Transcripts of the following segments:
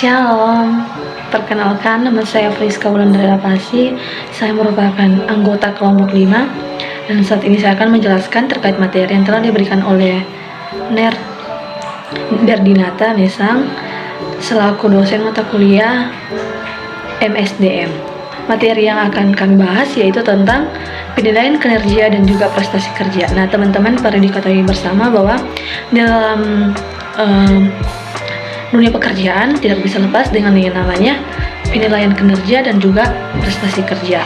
Shalom, perkenalkan nama saya Friska Wulandari Lapasi. Saya merupakan anggota kelompok 5 dan saat ini saya akan menjelaskan terkait materi yang telah diberikan oleh Ner Berdinata Mesang selaku dosen mata kuliah MSDM. Materi yang akan kami bahas yaitu tentang penilaian kinerja dan juga prestasi kerja. Nah, teman-teman perlu diketahui bersama bahwa dalam dunia pekerjaan tidak bisa lepas dengan yang namanya penilaian kinerja dan juga prestasi kerja.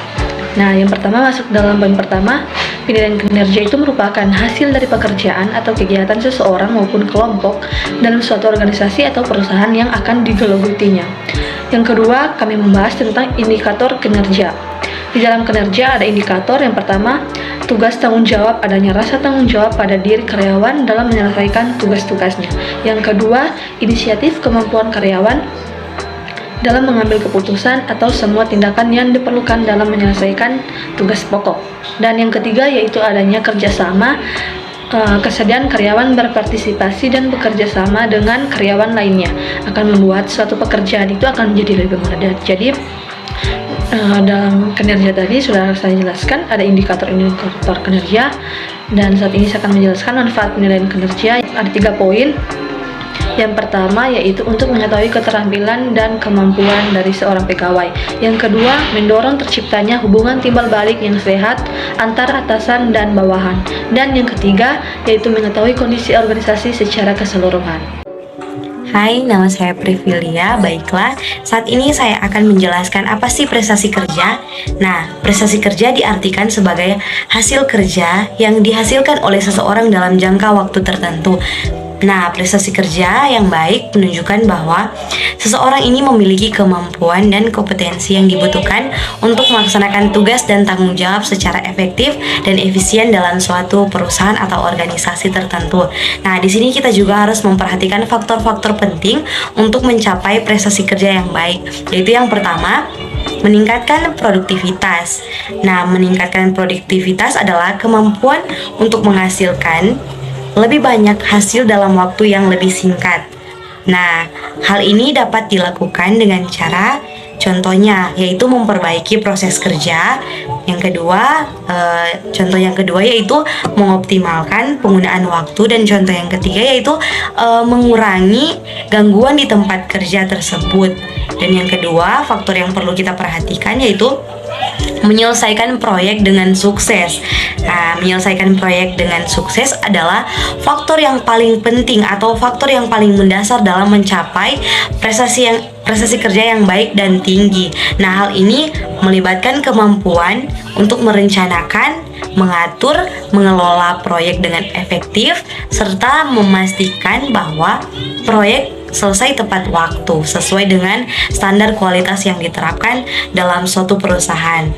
Nah, yang pertama masuk dalam poin pertama, penilaian kinerja itu merupakan hasil dari pekerjaan atau kegiatan seseorang maupun kelompok dalam suatu organisasi atau perusahaan yang akan digelutinya. Yang kedua, kami membahas tentang indikator kinerja. Di dalam kinerja ada indikator yang pertama, tugas tanggung jawab, adanya rasa tanggung jawab pada diri karyawan dalam menyelesaikan tugas-tugasnya. Yang kedua, inisiatif kemampuan karyawan dalam mengambil keputusan atau semua tindakan yang diperlukan dalam menyelesaikan tugas pokok. Dan yang ketiga yaitu adanya kerjasama, kesediaan karyawan berpartisipasi dan bekerja sama dengan karyawan lainnya akan membuat suatu pekerjaan itu akan menjadi lebih mudah. Jadi dalam kinerja tadi sudah saya jelaskan ada indikator kinerja, dan saat ini saya akan menjelaskan manfaat penilaian kinerja. Ada 3 poin. Yang pertama yaitu untuk mengetahui keterampilan dan kemampuan dari seorang pegawai. Yang kedua, mendorong terciptanya hubungan timbal balik yang sehat antara atasan dan bawahan. Dan yang ketiga yaitu mengetahui kondisi organisasi secara keseluruhan. Hai, nama saya Privilia. Baiklah, saat ini saya akan menjelaskan apa sih prestasi kerja. Nah, prestasi kerja diartikan sebagai hasil kerja yang dihasilkan oleh seseorang dalam jangka waktu tertentu. Nah, prestasi kerja yang baik menunjukkan bahwa seseorang ini memiliki kemampuan dan kompetensi yang dibutuhkan untuk melaksanakan tugas dan tanggung jawab secara efektif dan efisien dalam suatu perusahaan atau organisasi tertentu. Nah, di sini kita juga harus memperhatikan faktor-faktor penting untuk mencapai prestasi kerja yang baik, yaitu yang pertama, meningkatkan produktivitas. Nah, meningkatkan produktivitas adalah kemampuan untuk menghasilkan lebih banyak hasil dalam waktu yang lebih singkat. Nah, hal ini dapat dilakukan dengan cara contohnya yaitu memperbaiki proses kerja. Yang kedua, contoh yang kedua yaitu mengoptimalkan penggunaan waktu, dan contoh yang ketiga yaitu mengurangi gangguan di tempat kerja tersebut. Dan yang kedua, faktor yang perlu kita perhatikan yaitu menyelesaikan proyek dengan sukses. Nah, menyelesaikan proyek dengan sukses adalah faktor yang paling penting atau faktor yang paling mendasar dalam mencapai prestasi kerja yang baik dan tinggi. Nah, hal ini melibatkan kemampuan untuk merencanakan, mengatur, mengelola proyek dengan efektif, serta memastikan bahwa proyek selesai tepat waktu sesuai dengan standar kualitas yang diterapkan dalam suatu perusahaan.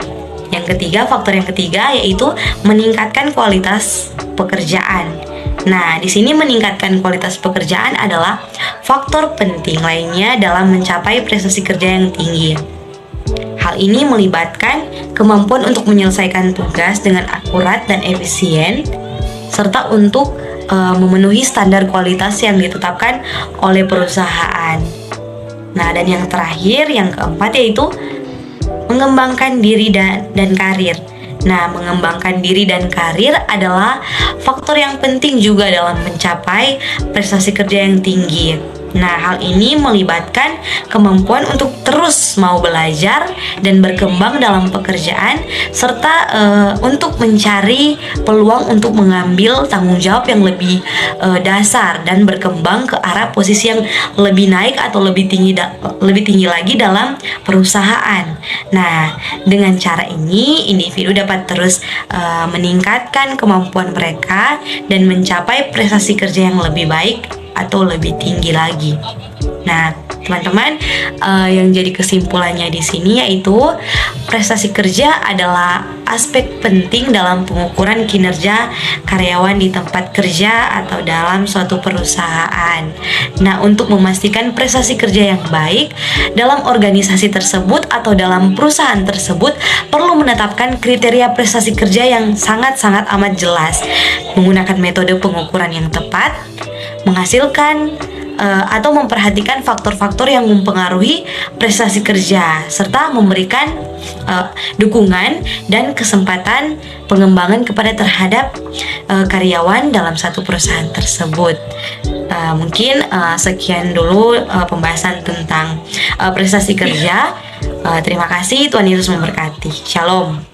Yang ketiga, faktor yang ketiga yaitu meningkatkan kualitas pekerjaan. Nah, di sini meningkatkan kualitas pekerjaan adalah faktor penting lainnya dalam mencapai prestasi kerja yang tinggi. Hal ini melibatkan kemampuan untuk menyelesaikan tugas dengan akurat dan efisien, serta untuk memenuhi standar kualitas yang ditetapkan oleh perusahaan. Nah, dan yang terakhir, yang keempat yaitu mengembangkan diri dan karir. Nah, mengembangkan diri dan karir adalah faktor yang penting juga dalam mencapai prestasi kerja yang tinggi. Nah, hal ini melibatkan kemampuan untuk terus mau belajar dan berkembang dalam pekerjaan, serta untuk mencari peluang untuk mengambil tanggung jawab yang lebih dasar dan berkembang ke arah posisi yang lebih naik atau lebih tinggi lagi dalam perusahaan. Nah, dengan cara ini individu dapat terus meningkatkan kemampuan mereka dan mencapai prestasi kerja yang lebih baik atau lebih tinggi lagi. Nah, teman-teman, yang jadi kesimpulannya di sini yaitu prestasi kerja adalah aspek penting dalam pengukuran kinerja karyawan di tempat kerja atau dalam suatu perusahaan. Nah, untuk memastikan prestasi kerja yang baik dalam organisasi tersebut atau dalam perusahaan tersebut, perlu menetapkan kriteria prestasi kerja yang sangat-sangat amat jelas, menggunakan metode pengukuran yang tepat, menghasilkan atau memperhatikan faktor-faktor yang mempengaruhi prestasi kerja serta memberikan dukungan dan kesempatan pengembangan kepada terhadap karyawan dalam satu perusahaan tersebut. Mungkin sekian dulu pembahasan tentang prestasi kerja. Terima kasih, Tuhan Yesus memberkati. Shalom.